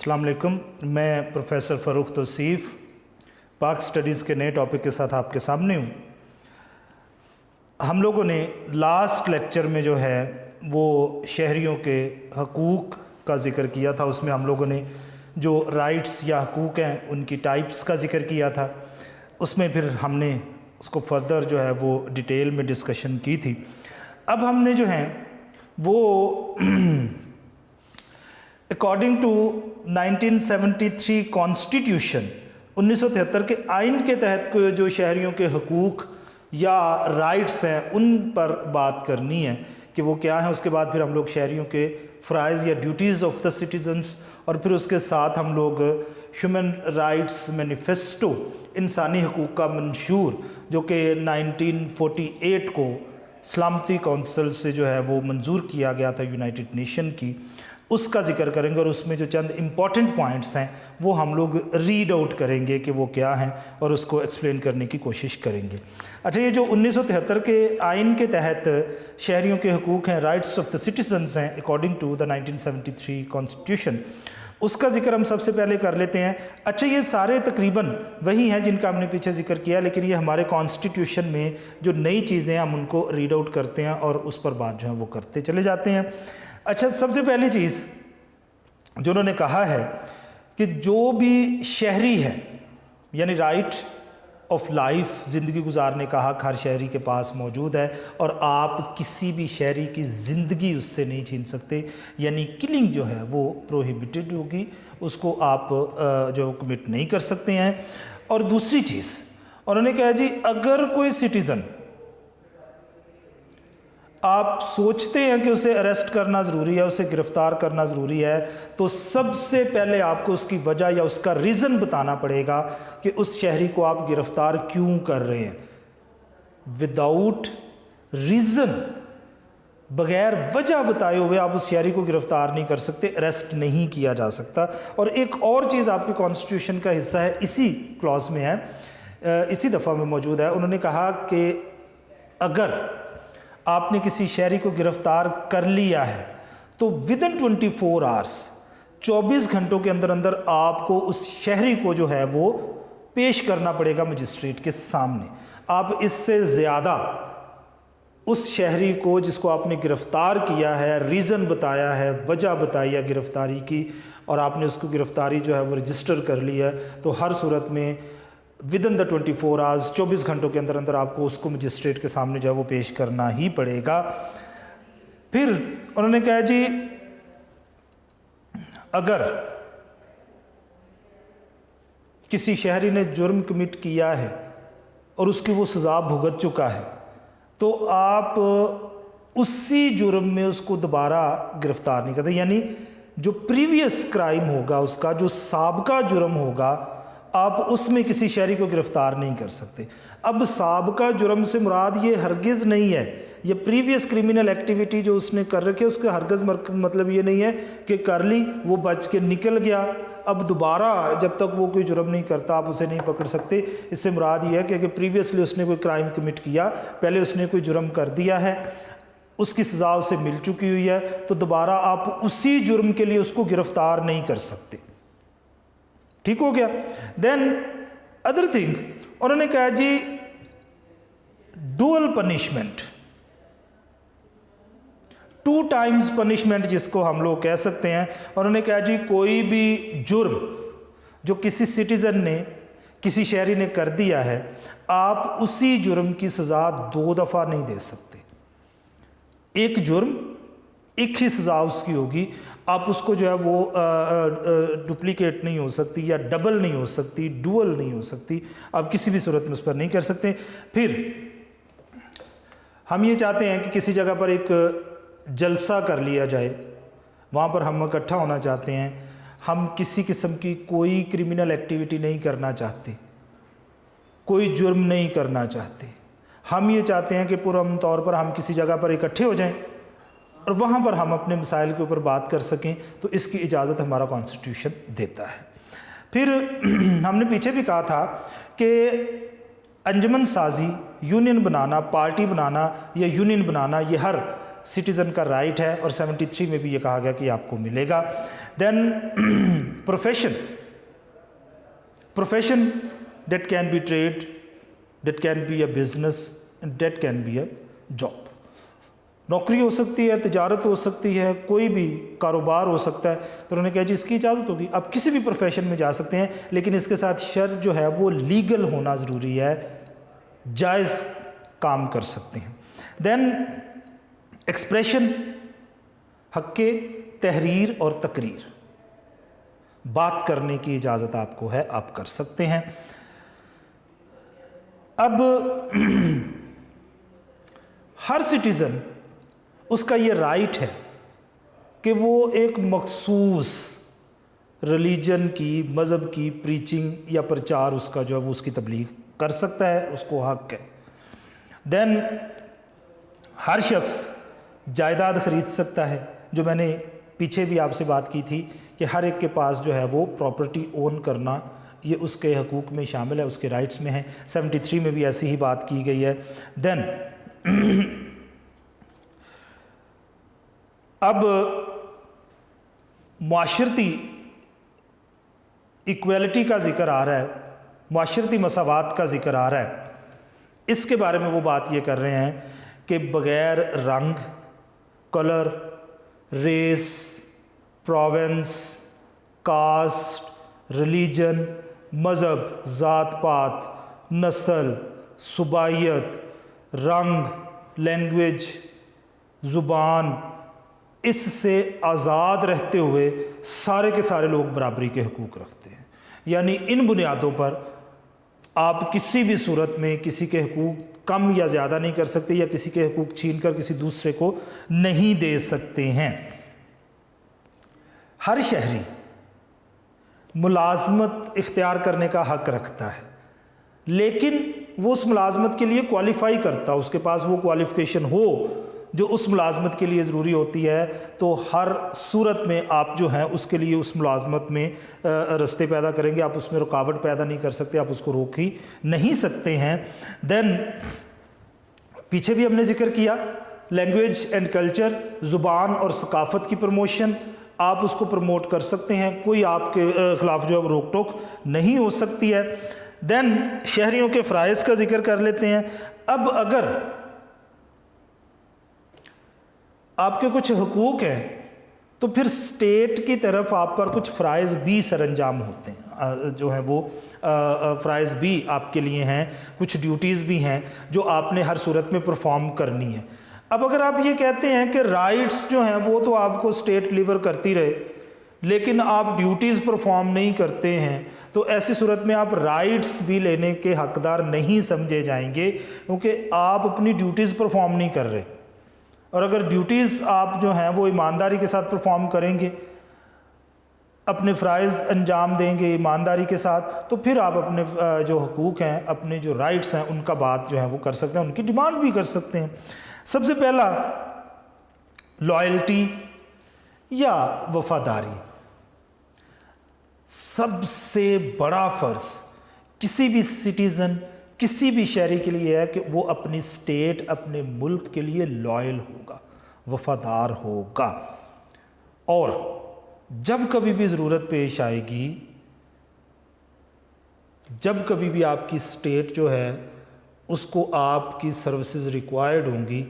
अस्सलाम वालेकुम। मैं प्रोफेसर फ़ारूक तौसीफ़ पाक स्टडीज़ के नए टॉपिक के साथ आपके सामने हूँ। हम लोगों ने लास्ट लेक्चर में जो है वो शहरियों के हकूक़ का ज़िक्र किया था। उसमें हम लोगों ने जो राइट्स या हकूक़ हैं उनकी टाइप्स का ज़िक्र किया था। उसमें फिर हमने उसको फर्दर जो है वो डिटेल में डिस्कशन की थी। अब हमने जो है वो अकॉर्डिंग टू 1973 कॉन्स्टिट्यूशन 1973 के आइन के तहत जो शहरियों के हकूक़ या राइट्स हैं उन पर बात करनी है कि वो क्या है। उसके बाद फिर हम लोग शहरियों के फ़राइज़ या ड्यूटीज़ ऑफ द सिटीज़न्स, और फिर उसके साथ हम लोग ह्यूमन राइट्स मैनिफेस्टो इंसानी हकूक़ का मंशूर जो कि 1948 को सलामती कौंसिल से जो है वो मंजूर किया गया था यूनाइटेड नेशन की, उसका ज़िक्र करेंगे। और उसमें जो चंद इम्पॉर्टेंट पॉइंट्स हैं वो हम लोग रीड आउट करेंगे कि वो क्या हैं और उसको एक्सप्लेन करने की कोशिश करेंगे। अच्छा, ये जो 1973 के आइन के तहत शहरियों के हकूक़ हैं, राइट्स ऑफ द सिटीजन्स हैं अकॉर्डिंग टू द 1973 कॉन्स्टिट्यूशन, उसका ज़िक्र हम सबसे पहले कर लेते हैं। अच्छा, ये सारे तकरीबन वही हैं जिनका हमने पीछे ज़िक्र किया, लेकिन ये हमारे कॉन्स्टिट्यूशन में जो नई चीज़ें हैं हम उनको रीड आउट करते हैं और उस पर बात जो है वो करते चले जाते हैं। अच्छा, सबसे पहली चीज़ जो उन्होंने कहा है कि जो भी शहरी है, यानी राइट ऑफ लाइफ, ज़िंदगी गुजारने का हक़ हर शहरी के पास मौजूद है और आप किसी भी शहरी की ज़िंदगी उससे नहीं छीन सकते, यानी किलिंग जो है वो प्रोहिबिटेड होगी, उसको आप जो कमिट नहीं कर सकते हैं। और दूसरी चीज़ उन्होंने कहा जी, अगर कोई सिटीज़न आप सोचते हैं कि उसे अरेस्ट करना ज़रूरी है, उसे गिरफ़्तार करना ज़रूरी है, तो सबसे पहले आपको उसकी वजह या उसका रीज़न बताना पड़ेगा कि उस शहरी को आप गिरफ़्तार क्यों कर रहे हैं। विदाउट रीज़न, बग़ैर वजह बताए हुए आप उस शहरी को गिरफ़्तार नहीं कर सकते, अरेस्ट नहीं किया जा सकता। और एक और चीज़ आपके कॉन्स्टिट्यूशन का हिस्सा है, इसी क्लॉज में है, इसी दफ़ा में मौजूद है। उन्होंने कहा कि अगर आपने किसी शहरी को गिरफ़्तार कर लिया है तो विदिन 24 आवर्स, 24 घंटों के अंदर अंदर आपको उस शहरी को जो है वो पेश करना पड़ेगा मजिस्ट्रेट के सामने। आप इससे ज़्यादा उस शहरी को जिसको आपने गिरफ़्तार किया है, रीज़न बताया है, वजह बताई है गिरफ़्तारी की, और आपने उसको गिरफ़्तारी जो है वो रजिस्टर कर ली है, तो हर सूरत में विदिन द 24 आवर्स, 24 घंटों के अंदर अंदर आपको उसको मजिस्ट्रेट के सामने जो है वो पेश करना ही पड़ेगा। फिर उन्होंने कहा जी, अगर किसी शहरी ने जुर्म कमिट किया है और उसकी वो सज़ा भुगत चुका है, तो आप उसी जुर्म में उसको दोबारा गिरफ़्तार नहीं करते, यानी जो प्रीवियस क्राइम होगा, उसका जो साबका जुर्म होगा, आप उसमें किसी शहरी को गिरफ़्तार नहीं कर सकते। अब साबका जुर्म से मुराद ये हरगिज़ नहीं है, ये प्रीवियस क्रिमिनल एक्टिविटी जो उसने कर रखी है उसका हरगिज़ मतलब ये नहीं है कि कर ली, वो बच के निकल गया, अब दोबारा जब तक वो कोई जुर्म नहीं करता आप उसे नहीं पकड़ सकते। इससे मुराद ये है कि अगर प्रीवियसली उसने कोई क्राइम कमिट किया, पहले उसने कोई जुर्म कर दिया है, उसकी सज़ा उसे मिल चुकी हुई है, तो दोबारा आप उसी जुर्म के लिए उसको गिरफ़्तार नहीं कर सकते। ठीक हो गया। देन अदर थिंग उन्होंने कहा जी, डुअल पनिशमेंट, 2 टाइम्स पनिशमेंट जिसको हम लोग कह सकते हैं। उन्होंने कहा जी, कोई भी जुर्म जो किसी सिटीज़न ने, किसी शहरी ने कर दिया है, आप उसी जुर्म की सज़ा 2 दफ़ा नहीं दे सकते। एक जुर्म, एक ही सज़ा उसकी होगी, आप उसको जो है वो डुप्लीकेट नहीं हो सकती या डबल नहीं हो सकती, डुअल नहीं हो सकती, आप किसी भी सूरत में उस पर नहीं कर सकते। फिर हम ये चाहते हैं कि किसी जगह पर एक जलसा कर लिया जाए, वहाँ पर हम इकट्ठा होना चाहते हैं, हम किसी किस्म की कोई क्रिमिनल एक्टिविटी नहीं करना चाहते, कोई जुर्म नहीं करना चाहते, हम ये चाहते हैं कि पुरअमन तौर पर हम किसी जगह पर इकट्ठे हो जाएं और वहाँ पर हम अपने मसाइल के ऊपर बात कर सकें, तो इसकी इजाज़त हमारा कॉन्स्टिट्यूशन देता है। फिर हमने पीछे भी कहा था कि अंजुमन साजी, यूनियन बनाना, पार्टी बनाना या यूनियन बनाना, ये हर सिटीज़न का राइट है और 73 में भी ये कहा गया कि आपको मिलेगा। Then profession that can be trade, that can be a business, and that can be a job. नौकरी हो सकती है, तिजारत हो सकती है, कोई भी कारोबार हो सकता है। तो उन्होंने कहा जी इसकी इजाज़त होगी, आप किसी भी प्रोफेशन में जा सकते हैं, लेकिन इसके साथ शर्त जो है वो लीगल होना ज़रूरी है, जायज़ काम कर सकते हैं। देन एक्सप्रेशन, हक़ तहरीर और तकरीर, बात करने की इजाज़त आपको है, आप कर सकते हैं। अब हर सिटीज़न उसका ये राइट है कि वो एक मखसूस रिलीजन की, मज़हब की प्रीचिंग या प्रचार उसका जो है वो उसकी तबलीग कर सकता है, उसको हक़ है। देन हर शख्स जायदाद ख़रीद सकता है, जो मैंने पीछे भी आपसे बात की थी कि हर एक के पास जो है वो प्रॉपर्टी ओन करना ये उसके हकूक़ में शामिल है, उसके राइट्स में है। 73 में भी ऐसी ही बात की गई है। देन अब माशरती इक्वलिटी का ज़िक्र आ रहा है, माशरती मसावात का ज़िक्र आ रहा है। इसके बारे में वो बात ये कर रहे हैं कि बग़ैर रंग, colour, race, province, caste, religion, मज़हब, ज़ात पात, नस्ल, सुबाइयत, रंग, लैंग्वेज, ज़ुबान, इससे आज़ाद रहते हुए सारे के सारे लोग बराबरी के हकूक़ रखते हैं। यानी इन बुनियादों पर आप किसी भी सूरत में किसी के हकूक़ कम या ज़्यादा नहीं कर सकते, या किसी के हकूक़ छीन कर किसी दूसरे को नहीं दे सकते हैं। हर शहरी मुलाजमत इख्तियार करने का हक़ रखता है, लेकिन वो उस मुलाजमत के लिए क्वालिफ़ाई करता, उसके पास वो क्वालिफ़िकेशन हो जो उस मुलाजमत के लिए ज़रूरी होती है। तो हर सूरत में आप जो हैं उसके लिए उस मुलाजमत में रास्ते पैदा करेंगे, आप उसमें रुकावट पैदा नहीं कर सकते, आप उसको रोक ही नहीं सकते हैं। देन पीछे भी हमने जिक्र किया लैंग्वेज एंड कल्चर, ज़ुबान और सकाफ़त की प्रमोशन, आप उसको प्रमोट कर सकते हैं, कोई आपके ख़िलाफ़ जो है वो रोक टोक नहीं हो सकती है। देन शहरियों के फ़राइज़ का जिक्र कर लेते हैं। अब अगर आपके कुछ हकूक़ हैं तो फिर स्टेट की तरफ आप पर कुछ फ़राइज़ भी सरअंजाम होते हैं, जो है वो फ़राइज़ भी आपके लिए हैं, कुछ ड्यूटीज़ भी हैं जो आपने हर सूरत में परफॉर्म करनी है। अब अगर आप ये कहते हैं कि राइट्स जो हैं वो तो आपको स्टेट डिलीवर करती रहे, लेकिन आप ड्यूटीज़ परफॉर्म नहीं करते हैं, तो ऐसी सूरत में आप राइट्स भी लेने के हकदार नहीं समझे जाएंगे, क्योंकि आप अपनी ड्यूटीज़ परफॉर्म नहीं कर रहे। और अगर ड्यूटीज़ आप जो हैं वो ईमानदारी के साथ परफॉर्म करेंगे, अपने फ़राइज़ अंजाम देंगे ईमानदारी के साथ, तो फिर आप अपने जो हकूक़ हैं, अपने जो राइट्स हैं, उनका बात जो है वो कर सकते हैं, उनकी डिमांड भी कर सकते हैं। सबसे पहला लॉयल्टी या वफ़ादारी। सबसे बड़ा फ़र्ज़ किसी भी सिटीज़न, किसी भी शहरी के लिए है कि वो अपनी स्टेट, अपने मुल्क के लिए लॉयल होगा, वफ़ादार होगा, और जब कभी भी ज़रूरत पेश आएगी, जब कभी भी आपकी स्टेट जो है उसको आपकी सर्विसेज रिक्वायर्ड होंगी,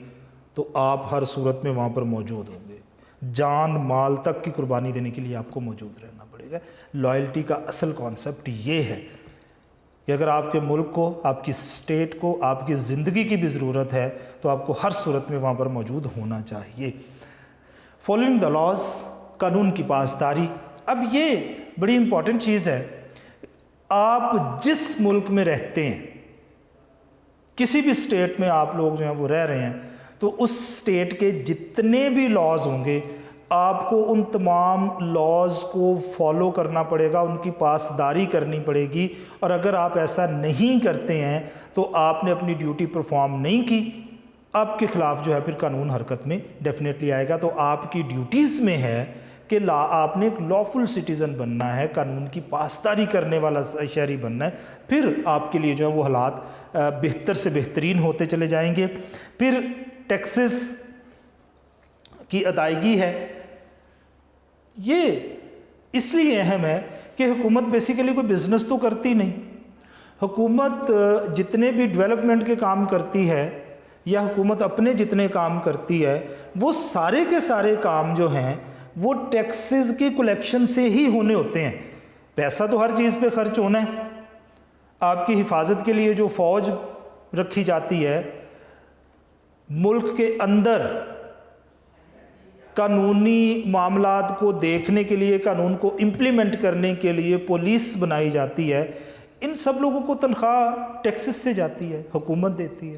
तो आप हर सूरत में वहाँ पर मौजूद होंगे। जान माल तक की कुर्बानी देने के लिए आपको मौजूद रहना पड़ेगा। लॉयल्टी का असल कॉन्सेप्ट ये है कि अगर आपके मुल्क को, आपकी स्टेट को, आपकी ज़िंदगी की भी ज़रूरत है, तो आपको हर सूरत में वहाँ पर मौजूद होना चाहिए। फॉलोइंग द लॉज, कानून की पासदारी। अब ये बड़ी इम्पॉर्टेंट चीज़ है। आप जिस मुल्क में रहते हैं, किसी भी स्टेट में आप लोग जो हैं वो रह रहे हैं, तो उस स्टेट के जितने भी लॉज होंगे, आपको उन तमाम लॉज को फॉलो करना पड़ेगा, उनकी पासदारी करनी पड़ेगी। और अगर आप ऐसा नहीं करते हैं तो आपने अपनी ड्यूटी परफॉर्म नहीं की, आपके ख़िलाफ़ जो है फिर कानून हरकत में डेफिनेटली आएगा। तो आपकी ड्यूटीज़ में है कि आपने एक लॉफुल सिटीज़न बनना है, कानून की पासदारी करने वाला शहरी बनना है, फिर आपके लिए जो है वो हालात बेहतर से बेहतरीन होते चले जाएंगे। फिर टैक्सेस की अदायगी है। ये اس لیے اہم ہے کہ حکومت بیسیکلی کوئی بزنس تو کرتی نہیں. حکومت جتنے بھی ڈیولپمنٹ کے کام کرتی ہے یا حکومت اپنے جتنے کام کرتی ہے وہ سارے کے سارے کام جو ہیں وہ ٹیکسز کی کلیکشن سے ہی ہونے ہوتے ہیں. پیسہ تو ہر چیز پہ خرچ ہونا ہے. آپ کی حفاظت کے لیے جو فوج رکھی جاتی ہے، ملک کے اندر قانونی معاملات کو دیکھنے کے لیے، قانون کو امپلیمنٹ کرنے کے لیے پولیس بنائی جاتی ہے، ان سب لوگوں کو تنخواہ ٹیکسز سے جاتی ہے، حکومت دیتی ہے.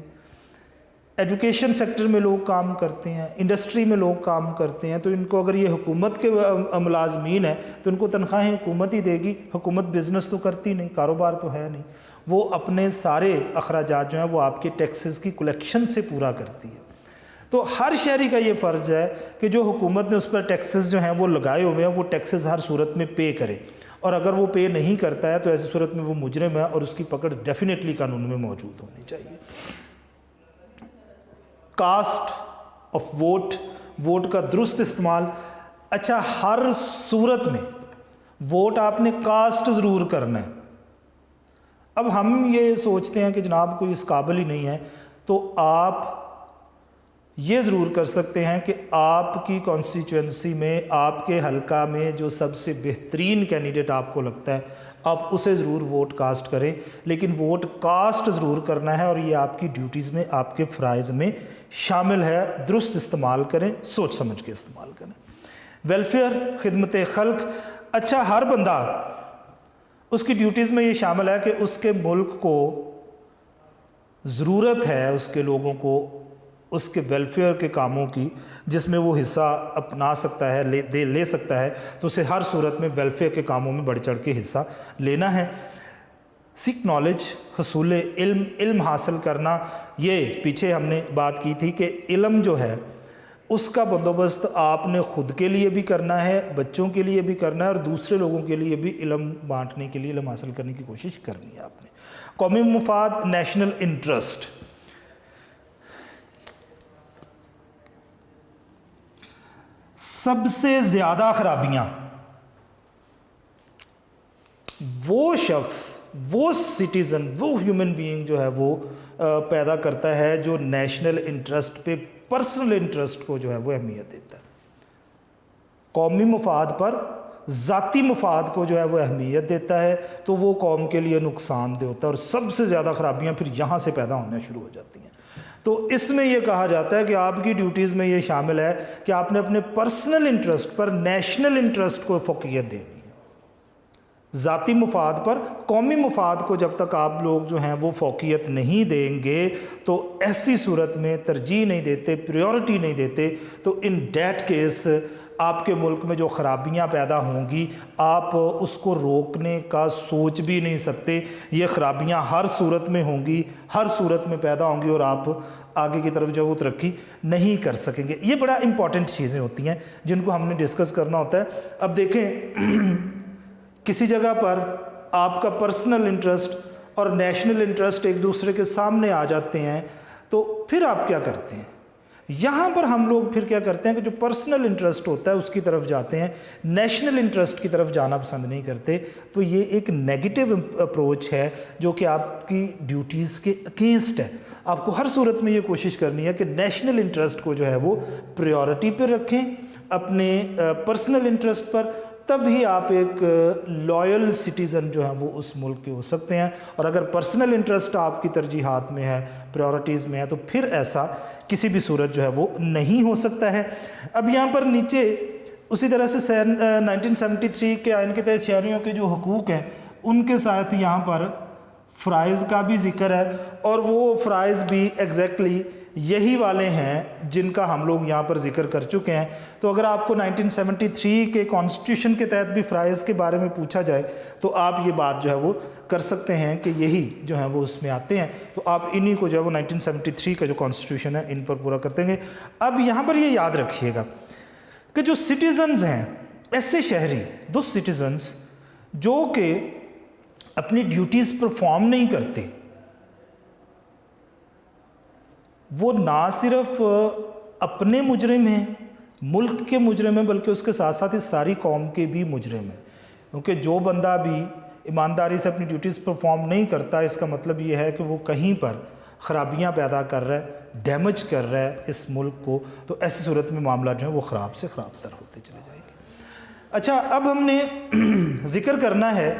ایجوکیشن سیکٹر میں لوگ کام کرتے ہیں، انڈسٹری میں لوگ کام کرتے ہیں، تو ان کو اگر یہ حکومت کے ملازمین ہیں تو ان کو تنخواہیں حکومت ہی دے گی. حکومت بزنس تو کرتی نہیں، کاروبار تو ہے نہیں، وہ اپنے سارے اخراجات جو ہیں وہ آپ کے ٹیکسز کی کلیکشن سے پورا کرتی ہے. تو ہر شہری کا یہ فرض ہے کہ جو حکومت نے اس پر ٹیکسز جو ہیں وہ لگائے ہوئے ہیں وہ ٹیکسز ہر صورت میں پے کرے، اور اگر وہ پے نہیں کرتا ہے تو ایسی صورت میں وہ مجرم ہے اور اس کی پکڑ ڈیفینیٹلی قانون میں موجود ہونی چاہیے. کاسٹ آف ووٹ، ووٹ کا درست استعمال. اچھا، ہر صورت میں ووٹ آپ نے کاسٹ ضرور کرنا ہے. اب ہم یہ سوچتے ہیں کہ جناب کوئی اس قابل ہی نہیں ہے، تو آپ یہ ضرور کر سکتے ہیں کہ آپ کی کانسٹیچوئنسی میں، آپ کے حلقہ میں جو سب سے بہترین کینڈیڈیٹ آپ کو لگتا ہے آپ اسے ضرور ووٹ کاسٹ کریں، لیکن ووٹ کاسٹ ضرور کرنا ہے اور یہ آپ کی ڈیوٹیز میں، آپ کے فرائض میں شامل ہے. درست استعمال کریں، سوچ سمجھ کے استعمال کریں. ویلفیئر، خدمت خلق. اچھا، ہر بندہ اس کی ڈیوٹیز میں یہ شامل ہے کہ اس کے ملک کو ضرورت ہے، اس کے لوگوں کو اس کے ویلفیئر کے کاموں کی، جس میں وہ حصہ اپنا سکتا ہے، لے سکتا ہے، تو اسے ہر صورت میں ویلفیئر کے کاموں میں بڑھ چڑھ کے حصہ لینا ہے. سیک نالج، حصول علم، علم حاصل کرنا. یہ پیچھے ہم نے بات کی تھی کہ علم جو ہے اس کا بندوبست آپ نے خود کے لیے بھی کرنا ہے، بچوں کے لیے بھی کرنا ہے، اور دوسرے لوگوں کے لیے بھی علم بانٹنے کے لیے، علم حاصل کرنے کی کوشش کرنی ہے آپ نے. قومی مفاد، نیشنل انٹرسٹ. سب سے زیادہ خرابیاں وہ شخص، وہ سٹیزن، وہ ہیومن بینگ جو ہے وہ پیدا کرتا ہے جو نیشنل انٹرسٹ پہ، پرسنل انٹرسٹ کو جو ہے وہ اہمیت دیتا ہے. قومی مفاد پر ذاتی مفاد کو جو ہے وہ اہمیت دیتا ہے، تو وہ قوم کے لیے نقصان دہ ہوتا ہے، اور سب سے زیادہ خرابیاں پھر یہاں سے پیدا ہونا شروع ہو جاتی ہیں. تو اس میں یہ کہا جاتا ہے کہ آپ کی ڈیوٹیز میں یہ شامل ہے کہ آپ نے اپنے پرسنل انٹرسٹ پر نیشنل انٹرسٹ کو فوقیت دینی ہے. ذاتی مفاد پر قومی مفاد کو جب تک آپ لوگ جو ہیں وہ فوقیت نہیں دیں گے، تو ایسی صورت میں ترجیح نہیں دیتے، پریورٹی نہیں دیتے، تو ان دیٹ کیس آپ کے ملک میں جو خرابیاں پیدا ہوں گی آپ اس کو روکنے کا سوچ بھی نہیں سکتے. یہ خرابیاں ہر صورت میں ہوں گی، ہر صورت میں پیدا ہوں گی، اور آپ آگے کی طرف جو وہ ترقی نہیں کر سکیں گے. یہ بڑا امپورٹنٹ چیزیں ہوتی ہیں جن کو ہم نے ڈسکس کرنا ہوتا ہے. اب دیکھیں، کسی جگہ پر آپ کا پرسنل انٹرسٹ اور نیشنل انٹرسٹ ایک دوسرے کے سامنے آ جاتے ہیں، تو پھر آپ کیا کرتے ہیں؟ یہاں پر ہم لوگ پھر کیا کرتے ہیں کہ جو پرسنل انٹرسٹ ہوتا ہے اس کی طرف جاتے ہیں، نیشنل انٹرسٹ کی طرف جانا پسند نہیں کرتے. تو یہ ایک نیگیٹو اپروچ ہے جو کہ آپ کی ڈیوٹیز کے اگینسٹ ہے. آپ کو ہر صورت میں یہ کوشش کرنی ہے کہ نیشنل انٹرسٹ کو جو ہے وہ پریورٹی پہ رکھیں اپنے پرسنل انٹرسٹ پر، تب ہی آپ ایک لائل سٹیزن جو ہیں وہ اس ملک کے ہو سکتے ہیں. اور اگر پرسنل انٹرسٹ آپ کی ترجیحات میں ہے، پریورٹیز میں ہے، تو پھر ایسا کسی بھی صورت جو ہے وہ نہیں ہو سکتا ہے. اب یہاں پر نیچے اسی طرح سے 1973 کے آئین کے تحت شہریوں کے جو حقوق ہیں ان کے ساتھ یہاں پر فرائض کا بھی ذکر ہے، اور وہ فرائض بھی ایگزیکٹلی یہی والے ہیں جن کا ہم لوگ یہاں پر ذکر کر چکے ہیں. تو اگر آپ کو 1973 کے کانسٹیٹیوشن کے تحت بھی فرائض کے بارے میں پوچھا جائے تو آپ یہ بات جو ہے وہ کر سکتے ہیں کہ یہی جو ہیں وہ اس میں آتے ہیں. تو آپ انہی کو جو ہے وہ 1973 کا جو کانسٹیٹیوشن ہے ان پر پورا کرتے ہیں. اب یہاں پر یہ یاد رکھیے گا کہ جو سٹیزنز ہیں، ایسے شہری، دو سٹیزنز جو کہ اپنی ڈیوٹیز پرفارم نہیں کرتے، وہ نہ صرف اپنے مجرم ہیں، मुल्क के मुजरिम हैं बल्कि उसके साथ साथ इस सारी कौम के भी मुजरिम हैं, क्योंकि जो बंदा भी ईमानदारी से अपनी ड्यूटीज़ परफॉर्म नहीं करता, इसका मतलब ये है कि वो कहीं पर ख़राबियाँ पैदा कर रहा है, डैमेज कर रहा है इस मुल्क को। तो ऐसी सूरत में मामला जो है वो ख़राब से ख़राब तर होते चले जाएंगे। अच्छा, अब हमने ज़िक्र करना है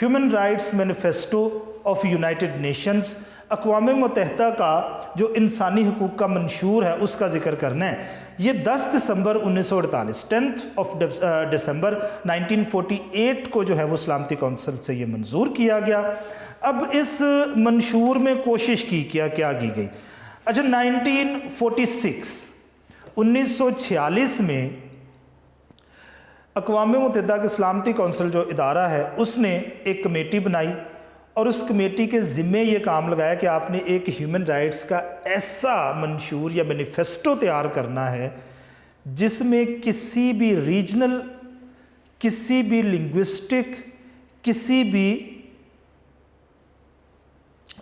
human rights manifesto of United Nations, अक़वाम मुत्तहिदा का जो इंसानी हकूक़ का मंशूर है उसका ज़िक्र करना है। ये 10 दिसंबर 1948 10 दिसंबर 1948 को जो है वो सलामती कौंसिल से ये मंजूर किया गया। अब इस मंशूर में कोशिश क्या की गई। अच्छा, 1946 में अक़वाम मुत्तहिदा की सलामती कौंसिल जो इदारा है उसने एक कमेटी बनाई और उस कमेटी के ज़िम्मे ये काम लगाया कि आपने एक ह्यूमन राइट्स का ऐसा मंशूर या मैनिफेस्टो तैयार करना है जिसमें किसी भी रीजनल, किसी भी लिंग्विस्टिक, किसी भी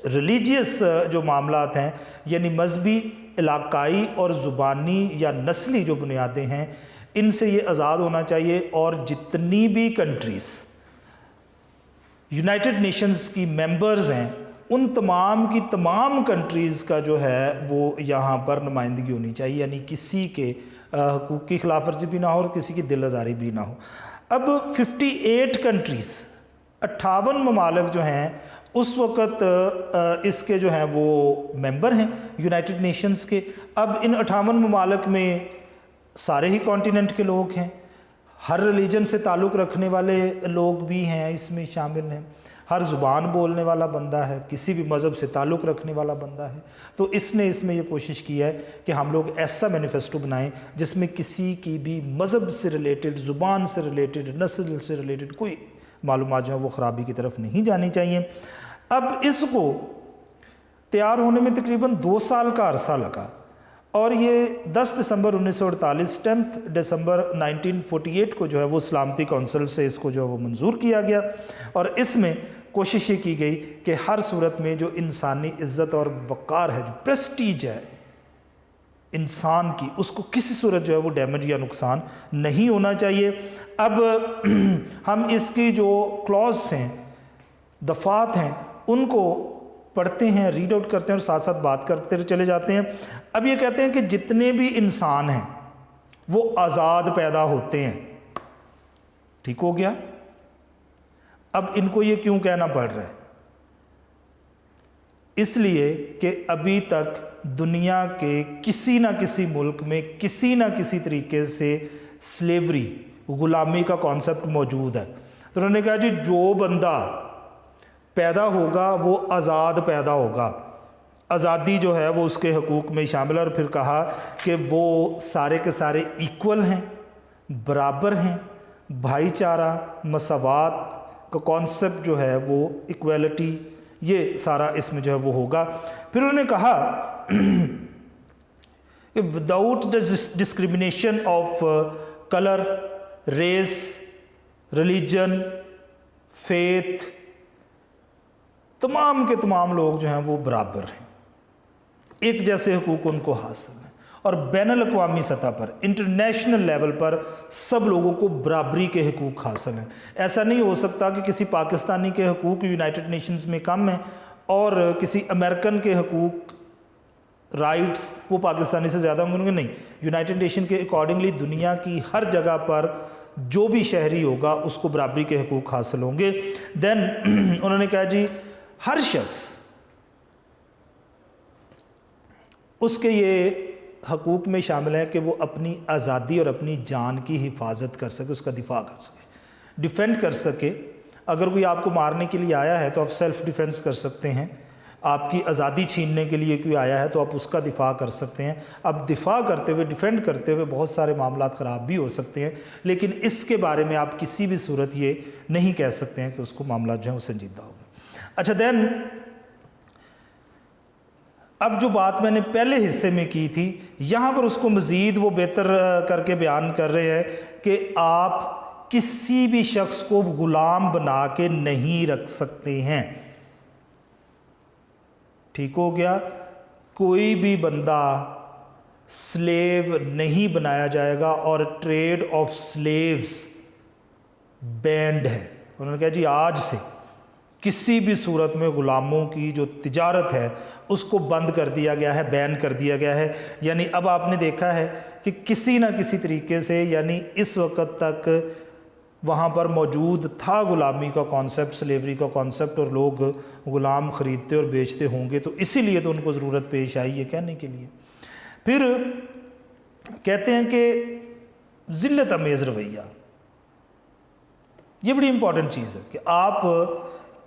रिलीजियस जो मामलात हैं यानी मजहबी, इलाकाई और ज़ुबानी या नस्ली जो बुनियादें हैं इनसे ये आज़ाद होना चाहिए। और जितनी भी कंट्रीज़ यूनाइटेड नेशंस की मेंबर्स हैं उन तमाम की तमाम कंट्रीज़ का जो है वो यहाँ पर नुमाइंदगी होनी चाहिए, यानी किसी के हकूक़ की खिलाफ वर्जी भी ना हो और किसी की दिल आज़ारी भी ना हो। अब 58 कंट्रीज़, 58 ममालिक जो हैं उस वक़्त इसके जो हैं वो मेंबर हैं यूनाइटेड नेशंस के। अब इन 58 ममालिक में सारे ही कॉन्टिनेंट के लोग हैं, हर रिलीजन से ताल्लुक़ रखने वाले लोग भी हैं इसमें शामिल हैं, हर ज़ुबान बोलने वाला बंदा है, किसी भी मज़हब से ताल्लुक़ रखने वाला बंदा है। तो इसने इसमें ये कोशिश की है कि हम लोग ऐसा मैनिफेस्टो बनाएं जिसमें किसी की भी मज़हब से रिलेटेड, ज़ुबान से रिलेटेड, नस्ल से रिलेटेड कोई मालूमात जो है वो ख़राबी की तरफ नहीं जानी चाहिए। अब इसको तैयार होने में तकरीबन 2 साल का अरसा लगा और ये 10 दिसंबर 1948 10 दिसंबर 1948 को जो है वो सलामती कौंसिल से इसको जो है वो मंजूर किया गया। और इसमें कोशिश ये की गई कि हर सूरत में जो इंसानी इज़्ज़त और वक़ार है, जो प्रेस्टीज है इंसान की, उसको किसी सूरत जो है वो डैमेज या नुकसान नहीं होना चाहिए। अब हम इसकी जो क्लॉज हैं, दफ़ात हैं, उनको पढ़ते हैं, रीड आउट करते हैं और साथ साथ बात करते चले जाते हैं। अब ये कहते हैं कि जितने भी इंसान हैं वो आज़ाद पैदा होते हैं। ठीक हो गया? अब इनको ये क्यों कहना पड़ रहा है? इसलिए कि अभी तक दुनिया के किसी ना किसी मुल्क में किसी ना किसी तरीके से स्लेवरी, ग़ुलामी का कॉन्सेप्ट मौजूद है। तो उन्होंने कहा जी जो बंदा पैदा होगा वो आज़ाद पैदा होगा, आज़ादी जो है वो उसके हकूक़ में शामिल है। और फिर कहा कि वो सारे के सारे इक्वल हैं, बराबर हैं, भाईचारा, मसावात का कॉन्सेप्ट जो है वो इक्वलिटी, ये सारा इसमें जो है वो होगा। फिर उन्होंने कहा कि without the discrimination of colour, race, religion, faith, तमाम के तमाम लोग जो हैं वो बराबर हैं, एक जैसे हकूक़ उनको हासिल हैं। और बैनुल अक़वामी सतह पर, इंटरनेशनल लेवल पर सब लोगों को बराबरी के हकूक़ हासिल हैं। ऐसा नहीं हो सकता कि किसी पाकिस्तानी के हकूक़ यूनाइटेड नेशंस में कम हैं और किसी अमेरिकन के हकूक़, राइट्स वो पाकिस्तानी से ज़्यादा होंगे। नहीं, यूनाइटेड नेशन के अकॉर्डिंगली दुनिया की हर जगह पर जो भी शहरी होगा उसको बराबरी के हकूक़ हासिल होंगे। देन उन्होंने कहा जी हर शख्स उसके ये हकूक़ में शामिल है कि वो अपनी आज़ादी और अपनी जान की हिफाजत कर सके, उसका दिफा कर सके, डिफेंड कर सके। अगर कोई आपको मारने के लिए आया है तो आप सेल्फ़ डिफेंस कर सकते हैं, आपकी आज़ादी छीनने के लिए कोई आया है तो आप उसका दिफा कर सकते हैं। अब दिफा करते हुए, डिफेंड करते हुए बहुत सारे मामलात ख़राब भी हो सकते हैं, लेकिन इसके बारे में आप किसी भी सूरत ये नहीं कह सकते हैं कि उसको मामला जो है वो संजीदा होगा। अच्छा, देन अब जो बात मैंने पहले हिस्से में की थी, यहाँ पर उसको मज़ीद वो बेहतर करके बयान कर रहे हैं कि आप किसी भी शख्स को ग़ुलाम बना के नहीं रख सकते हैं। ठीक हो गया? कोई भी बंदा स्लेव नहीं बनाया जाएगा और ट्रेड ऑफ स्लेव्स बैंड है। उन्होंने कहा जी आज से किसी भी सूरत में ग़ुलामों की जो तिजारत है उसको बंद कर दिया गया है, बैन कर दिया गया है। यानी अब आपने देखा है कि किसी ना किसी तरीके से, यानी इस वक्त तक वहाँ पर मौजूद था ग़ुलामी का कॉन्सेप्ट, स्लेवरी का कॉन्सेप्ट, और लोग ग़ुलाम ख़रीदते और बेचते होंगे, तो इसीलिए तो उनको ज़रूरत पेश आई ये कहने के लिए। फिर कहते हैं कि ज़िल्लत अमेज़ रवैया, ये बड़ी इम्पॉर्टेंट चीज़ है कि आप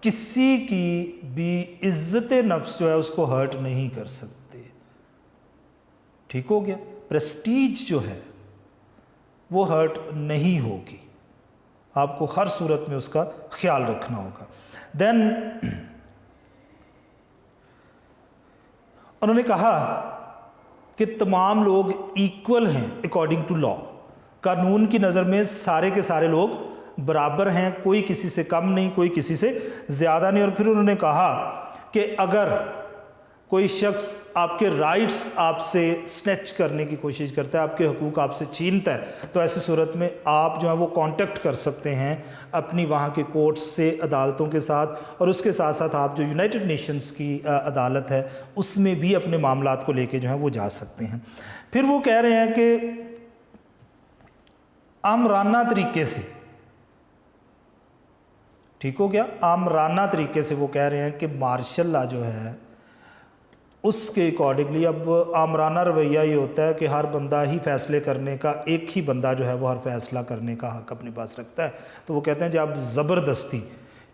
किसी की भी इज़्ज़त नफ्स जो है उसको हर्ट नहीं कर सकते। ठीक हो गया, प्रेस्टीज जो है वो हर्ट नहीं होगी, आपको हर सूरत में उसका ख्याल रखना होगा। देन उन्होंने कहा कि तमाम लोग इक्वल हैं अकॉर्डिंग टू लॉ, कानून की नज़र में सारे के सारे लोग बराबर हैं, कोई किसी से कम नहीं, कोई किसी से ज़्यादा नहीं। और फिर उन्होंने कहा कि अगर कोई शख्स आपके राइट्स आपसे स्नैच करने की कोशिश करता है, आपके हकूक़ आपसे छीनता है, तो ऐसी सूरत में आप जो है वो कांटेक्ट कर सकते हैं अपनी वहाँ के कोर्ट्स से, अदालतों के साथ, और उसके साथ साथ आप जो यूनाइटेड नेशंस की अदालत है उसमें भी अपने मामलात को लेके जो है वो जा सकते हैं। फिर वो कह रहे हैं कि आमराना तरीके से, ठीक हो गया, आमराना तरीके से वो कह रहे हैं कि मार्शल लॉ जो है उसके अकॉर्डिंगली, अब आमराना रवैया ये होता है कि हर बंदा ही फ़ैसले करने का, एक ही बंदा जो है वो हर फैसला करने का हक़ अपने पास रखता है। तो वो कहते हैं जब आप ज़बरदस्ती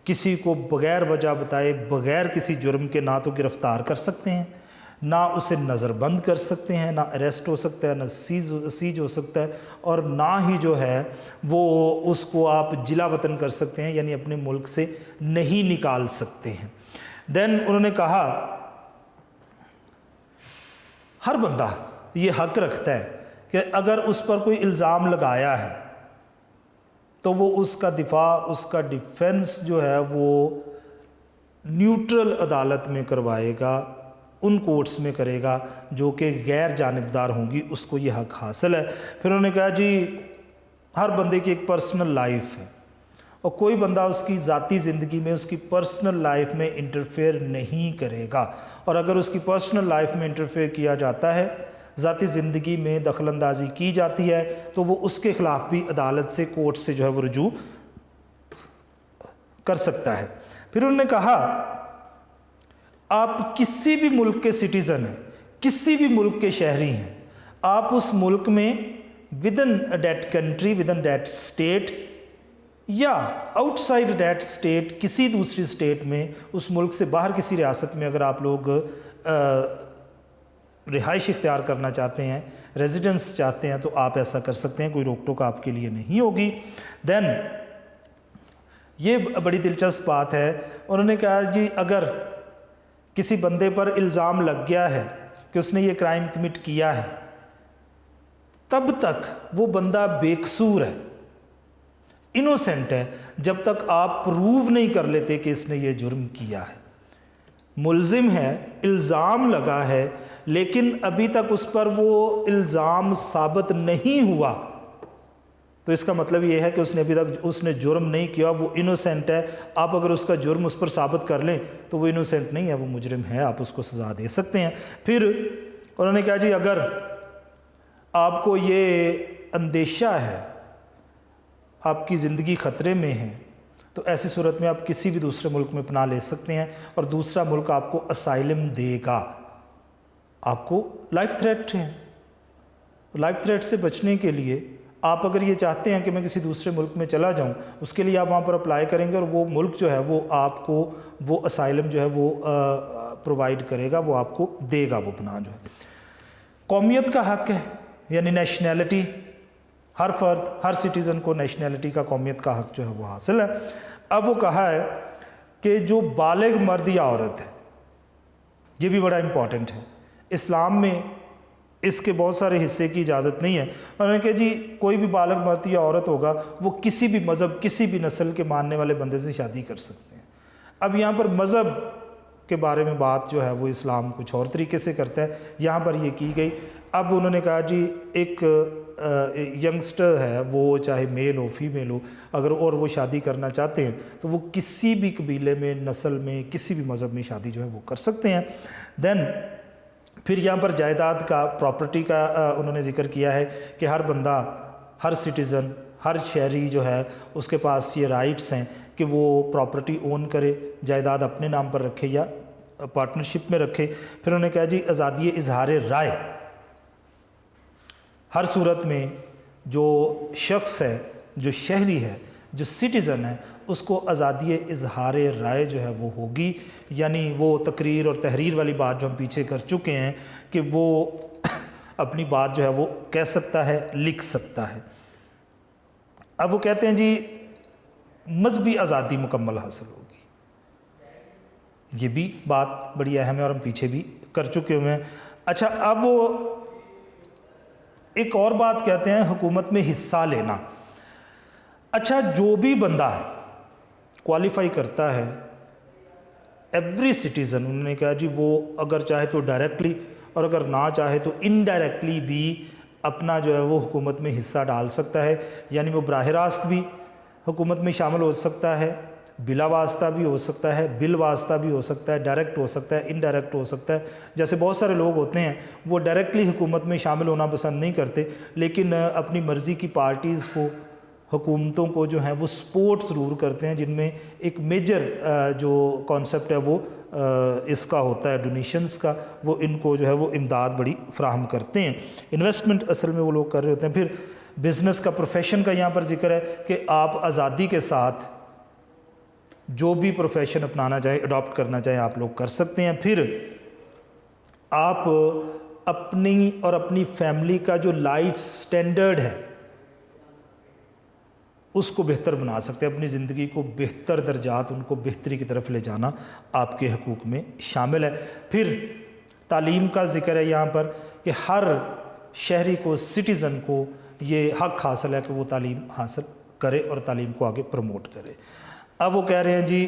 किसी को बग़ैर वजह बताए, बग़ैर किसी जुर्म के, ना तो गिरफ़्तार कर सकते हैं, ना उसे नज़रबंद कर सकते हैं, ना अरेस्ट हो सकता है, ना सीज हो सकता है, और ना ही जो है वो उसको आप जिला वतन कर सकते हैं, यानी अपने मुल्क से नहीं निकाल सकते हैं। देन उन्होंने कहा हर बंदा ये हक़ रखता है कि अगर उस पर कोई इल्ज़ाम लगाया है तो वो उसका दिफा, उसका डिफेंस जो है वो न्यूट्रल अदालत में करवाएगा, उन कोर्ट्स में करेगा जो कि गैर जानिबदार होंगी, उसको ये हक़ हासिल है। फिर उन्होंने कहा जी हर बंदे की एक पर्सनल लाइफ है और कोई बंदा उसकी ज़ाती ज़िंदगी में, उसकी पर्सनल लाइफ में इंटरफेयर नहीं करेगा, और अगर उसकी पर्सनल लाइफ में इंटरफेयर किया जाता है, ज़ाती ज़िंदगी में दखलंदाजी की जाती है, तो वो उसके ख़िलाफ़ भी अदालत से, कोर्ट से जो है वो रुजू कर सकता है। फिर उन्होंने कहा आप किसी भी मुल्क के सिटीज़न हैं, किसी भी मुल्क के शहरी हैं, आप उस मुल्क में with in that country, with in that state या आउटसाइड दैट स्टेट, किसी दूसरी स्टेट में, उस मुल्क से बाहर किसी रियासत में अगर आप लोग रिहाइश इख्तियार करना चाहते हैं, रेजिडेंस चाहते हैं, तो आप ऐसा कर सकते हैं, कोई रोक टोक आपके लिए नहीं होगी। देन ये बड़ी दिलचस्प बात है, उन्होंने कहा जी अगर किसी बंदे पर इल्ज़ाम लग गया है कि उसने ये क्राइम कमिट किया है, तब तक वो बंदा बेकसूर है, इनोसेंट है, जब तक आप प्रूव नहीं कर लेते कि इसने ये जुर्म किया है। मुल्ज़िम है, इल्ज़ाम लगा है, लेकिन अभी तक उस पर वो इल्ज़ाम साबित नहीं हुआ, तो इसका मतलब ये है कि उसने अभी तक उसने जुर्म नहीं किया, वो इनोसेंट है। आप अगर उसका जुर्म उस पर साबित कर लें तो वो इनोसेंट नहीं है, वो मुजरिम है, आप उसको सज़ा दे सकते हैं। फिर उन्होंने कहा जी अगर आपको ये अंदेशा है, आपकी ज़िंदगी ख़तरे में है, तो ऐसी सूरत में आप किसी भी दूसरे मुल्क में पनाह ले सकते हैं और दूसरा मुल्क आपको असाइलम देगा। आपको लाइफ थ्रेट है, लाइफ थ्रेट से बचने के लिए आप अगर ये चाहते हैं कि मैं किसी दूसरे मुल्क में चला जाऊं, उसके लिए आप वहाँ पर अप्लाई करेंगे और वो मुल्क जो है वो आपको वो असाइलम जो है वो प्रोवाइड करेगा, वो आपको देगा वो पनाह जो है। कौमियत का हक़ है, यानी नेशनैलिटी, हर फर्द, हर सिटीज़न को नेशनैलिटी का, कौमियत का हक़ जो है वो हासिल है। अब वो कहा है कि जो बालिग मर्द या औरत है, ये भी बड़ा इम्पॉर्टेंट है, इस्लाम में इसके बहुत सारे हिस्से की इजाज़त नहीं है। उन्होंने कहा जी कोई भी बालिग मर्द या औरत होगा वो किसी भी मज़हब, किसी भी नस्ल के मानने वाले बंदे से शादी कर सकते हैं। अब यहाँ पर मज़हब के बारे में बात जो है वो इस्लाम कुछ और तरीके से करता है, यहाँ पर ये की गई اب انہوں نے کہا جی ایک ینگسٹر ہے وہ چاہے میل ہو فیمیل ہو اگر اور وہ شادی کرنا چاہتے ہیں تو وہ کسی بھی قبیلے میں نسل میں کسی بھی مذہب میں شادی جو ہے وہ کر سکتے ہیں. دین پھر یہاں پر جائیداد کا پراپرٹی کا انہوں نے ذکر کیا ہے کہ ہر بندہ ہر سٹیزن ہر شہری جو ہے اس کے پاس یہ رائٹس ہیں کہ وہ پراپرٹی اون کرے, جائیداد اپنے نام پر رکھے یا پارٹنرشپ میں رکھے. پھر انہوں نے کہا جی آزادی اظہار رائے, ہر صورت میں جو شخص ہے جو شہری ہے جو سٹیزن ہے اس کو آزادی اظہار رائے جو ہے وہ ہوگی, یعنی وہ تقریر اور تحریر والی بات جو ہم پیچھے کر چکے ہیں کہ وہ اپنی بات جو ہے وہ کہہ سکتا ہے لکھ سکتا ہے. اب وہ کہتے ہیں جی مذہبی آزادی مکمل حاصل ہوگی, یہ بھی بات بڑی اہم ہے اور ہم پیچھے بھی کر چکے ہوئے ہیں. اچھا اب وہ ایک اور بات کہتے ہیں حکومت میں حصہ لینا. اچھا جو بھی بندہ کوالیفائی کرتا ہے ایوری سٹیزن, انہوں نے کہا جی وہ اگر چاہے تو ڈائریکٹلی اور اگر نہ چاہے تو انڈائریکٹلی بھی اپنا جو ہے وہ حکومت میں حصہ ڈال سکتا ہے, یعنی وہ براہ راست بھی حکومت میں شامل ہو سکتا ہے, بلا واسطہ بھی ہو سکتا ہے, بل واسطہ بھی ہو سکتا ہے, ڈائریکٹ ہو سکتا ہے, انڈائریکٹ ہو سکتا ہے. جیسے بہت سارے لوگ ہوتے ہیں وہ ڈائریکٹلی حکومت میں شامل ہونا پسند نہیں کرتے لیکن اپنی مرضی کی پارٹیز کو حکومتوں کو جو ہیں وہ سپورٹ ضرور کرتے ہیں, جن میں ایک میجر جو کانسیپٹ ہے وہ اس کا ہوتا ہے ڈونیشنز کا, وہ ان کو جو ہے وہ امداد بڑی فراہم کرتے ہیں. انویسٹمنٹ اصل میں وہ لوگ کر رہے ہوتے ہیں. پھر بزنس کا پروفیشن کا یہاں پر ذکر ہے کہ آپ آزادی کے ساتھ جو بھی پروفیشن اپنانا چاہیں اڈاپٹ کرنا چاہیں آپ لوگ کر سکتے ہیں. پھر آپ اپنی اور اپنی فیملی کا جو لائف سٹینڈرڈ ہے اس کو بہتر بنا سکتے ہیں, اپنی زندگی کو بہتر درجات ان کو بہتری کی طرف لے جانا آپ کے حقوق میں شامل ہے. پھر تعلیم کا ذکر ہے یہاں پر کہ ہر شہری کو سٹیزن کو یہ حق حاصل ہے کہ وہ تعلیم حاصل کرے اور تعلیم کو آگے پروموٹ کرے. اب وہ کہہ رہے ہیں جی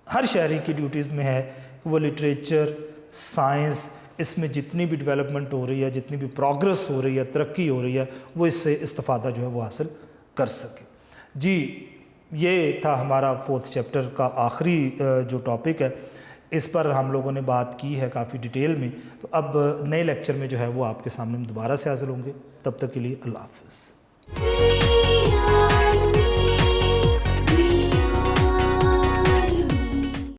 ہر شہری کی ڈیوٹیز میں ہے کہ وہ لٹریچر سائنس اس میں جتنی بھی ڈیولپمنٹ ہو رہی ہے جتنی بھی پروگرس ہو رہی ہے ترقی ہو رہی ہے وہ اس سے استفادہ جو ہے وہ حاصل کر سکے. جی یہ تھا ہمارا 4تھ چیپٹر کا آخری جو ٹاپک ہے, اس پر ہم لوگوں نے بات کی ہے کافی ڈیٹیل میں. تو اب نئے لیکچر میں جو ہے وہ آپ کے سامنے دوبارہ سے حاصل ہوں گے. تب تک کے لیے اللہ حافظ.